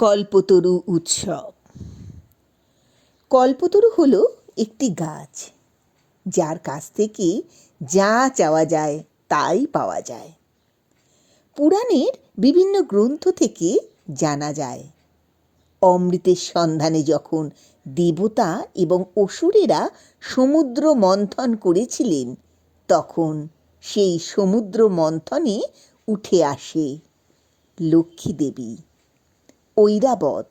কল্পতরু উৎসব। কল্পতরু হলো একটি গাছ, যার কাছ থেকে যা চাওয়া যায় তাই পাওয়া যায়। পুরাণের বিভিন্ন গ্রন্থ থেকে জানা যায়, অমৃতের সন্ধানে যখন দেবতা এবং অসুরেরা সমুদ্র মন্থন করেছিলেন, তখন সেই সমুদ্র মন্থনে উঠে আসে লক্ষ্মী দেবী, ঐরাবত,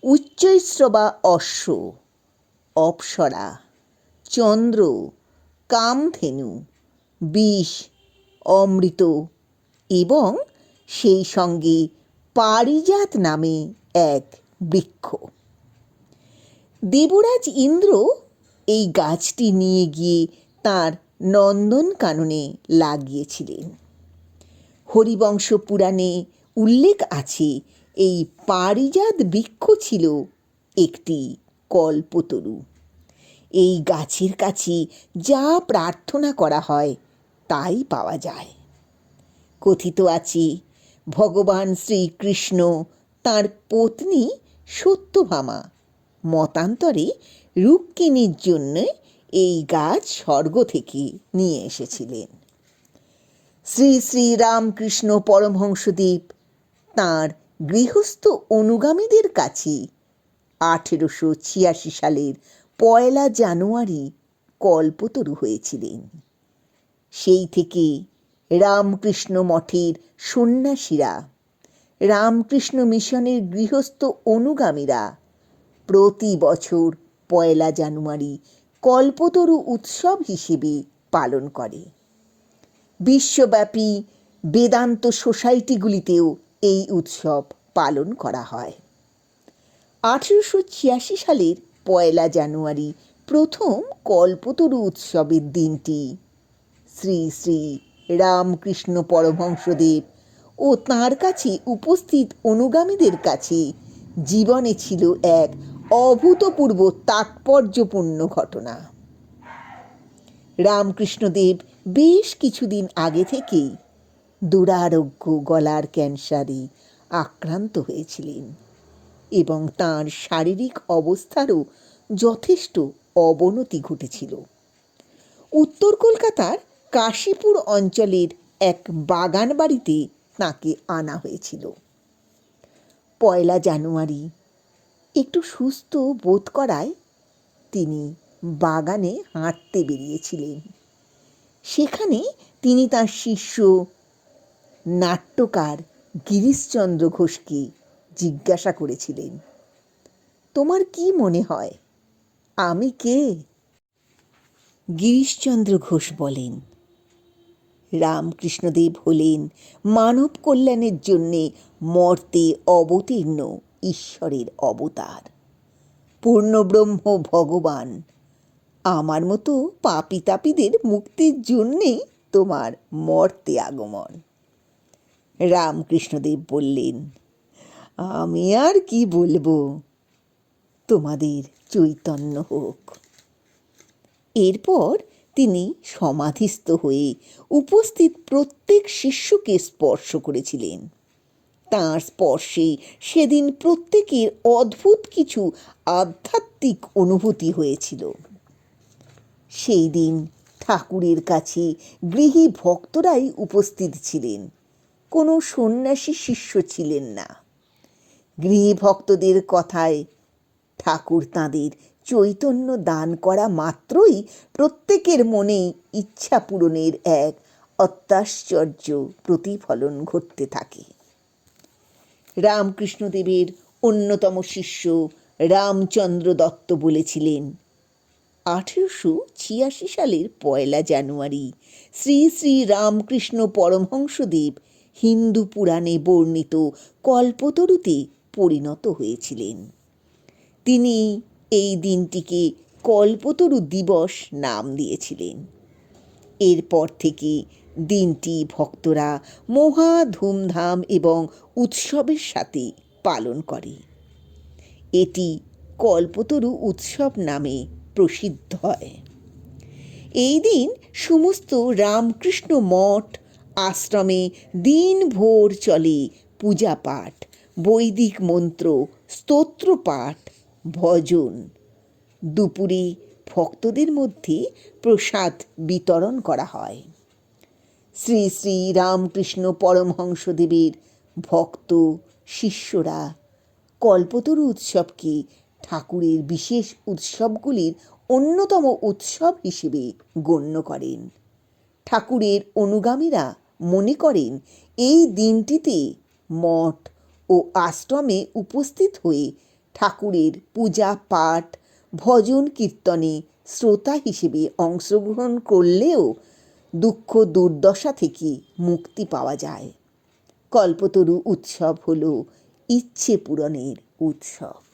উচ্চৈঃশ্রবা অশ্ব, অপ্সরা, চন্দ্র, কামধেনু, বিষ, অমৃত এবং সেই সঙ্গে পারিজাত নামে এক বৃক্ষ। দেবরাজ ইন্দ্র এই গাছটি নিয়ে গিয়ে তাঁর নন্দনকাননে লাগিয়েছিলেন। হরিবংশ পুরাণে উল্লেখ আছে, এই পারিজাত বৃক্ষ ছিল একটি কল্পতরু। এই গাছের কাছে যা প্রার্থনা করা হয় তাই পাওয়া যায়। কথিত আছে, ভগবান শ্রীকৃষ্ণ তাঁর পত্নী সত্যভামা মতান্তরে রুক্মিণীর জন্য এই গাছ স্বর্গ থেকে নিয়ে এসেছিলেন। শ্রী শ্রী রামকৃষ্ণ পরমহংসদেব তাঁর গৃহস্থ অনুগামীদের কাছে 1886 সালের 1 জানুয়ারি কল্পতরু হয়েছিলেন। সেই থেকে রামকৃষ্ণ মঠের সন্ন্যাসীরা, রামকৃষ্ণ মিশনের গৃহস্থ অনুগামীরা প্রতি বছর 1 জানুয়ারি কল্পতরু উৎসব হিসেবে পালন করে। বিশ্বব্যাপী বেদান্ত সোসাইটিগুলিতেও এই উৎসব পালন করা হয়। 1886 সালের 1 জানুয়ারি প্রথম কল্পতরু উৎসবের দিনটি শ্রী শ্রী রামকৃষ্ণ পরমহংসদেব ও তাঁর কাছে উপস্থিত অনুগামীদের কাছে জীবনে ছিল এক অভূতপূর্ব তাৎপর্যপূর্ণ ঘটনা। রামকৃষ্ণদেব বেশ কিছুদিন আগে থেকেই দুরারোগ্য গলার ক্যান্সারে আক্রান্ত হয়েছিলেন এবং তাঁর শারীরিক অবস্থারও যথেষ্ট অবনতি ঘটেছিল। উত্তর কলকাতার কাশীপুর অঞ্চলের এক বাগান বাড়িতে তাঁকে আনা হয়েছিল। 1 জানুয়ারি একটু সুস্থ বোধ করায় তিনি বাগানে হাঁটতে বেরিয়েছিলেন। সেখানে তিনি তাঁর শিষ্য নাট্যকার গিরিশচন্দ্র ঘোষকে জিজ্ঞাসা করেছিলেন, তোমার কি মনে হয় আমি কে? গিরিশচন্দ্র ঘোষ বলেন, রামকৃষ্ণদেব হলেন মানব কল্যাণের জন্যে মর্তে অবতীর্ণ ঈশ্বরের অবতার, পূর্ণব্রহ্ম ভগবান। আমার মতো পাপী তাপীদের মুক্তির জন্যেই তোমার মর্তে আগমন। রামকৃষ্ণদেব বললেন, আমি আর কি বলবো, তোমাদের চৈতন্য হোক। এরপর তিনি সমাধিস্থ হয়ে উপস্থিত প্রত্যেক শিষ্যকে স্পর্শ করেছিলেন। তাঁর স্পর্শে সেদিন প্রত্যেকের অদ্ভুত কিছু আধ্যাত্মিক অনুভূতি হয়েছিল। সেই দিন ঠাকুরের কাছে গৃহী ভক্তরাই উপস্থিত ছিলেন, কোনো সন্ন্যাসী শিষ্য ছিলেন না। গৃহী ভক্তদের কথায় ঠাকুর তাঁদের চৈতন্য দান করা মাত্রই প্রত্যেকের মনে ইচ্ছা পূরণের এক অত্যাশ্চর্য প্রতিফলন ঘটতে থাকে। রামকৃষ্ণদেবের অন্যতম শিষ্য রামচন্দ্র দত্ত বলেছিলেন, 1886 সালের 1 জানুয়ারি শ্রী শ্রী রামকৃষ্ণ পরমহংসদেব হিন্দু পুরাণে বর্ণিত কল্পতরুতে পরিণত হয়েছিলেন। তিনি এই দিনটিকে কল্পতরু দিবস নাম দিয়েছিলেন। এরপর থেকে দিনটি ভক্তরা মহা ধুমধাম এবং উৎসবের সাথে পালন করে। এটি কল্পতরু উৎসব নামে প্রসিদ্ধ হয়। এই দিন সমস্ত রামকৃষ্ণ মঠ আশ্রমে দিনভর চলে পূজা পাঠ, বৈদিক মন্ত্র, স্তোত্র পাঠ, ভজন। দুপুরে ভক্তদের মধ্যে প্রসাদ বিতরণ করা হয়। শ্রী শ্রী রামকৃষ্ণ পরমহংসদেবের ভক্ত শিষ্যরা কল্পতরু উৎসবকে ঠাকুরের বিশেষ উৎসবগুলির অন্যতম উৎসব হিসেবে গণ্য করেন। ঠাকুরের অনুগামীরা মনে করেন এই দিনটিতে মঠ ও আশ্রমে উপস্থিত হয়ে ঠাকুরের পূজা পাঠ, ভজন কীর্তনে শ্রোতা হিসেবে অংশগ্রহণ করলেও দুঃখ দুর্দশা থেকে মুক্তি পাওয়া যায়। কল্পতরু উৎসব হল ইচ্ছে পূরণের উৎসব।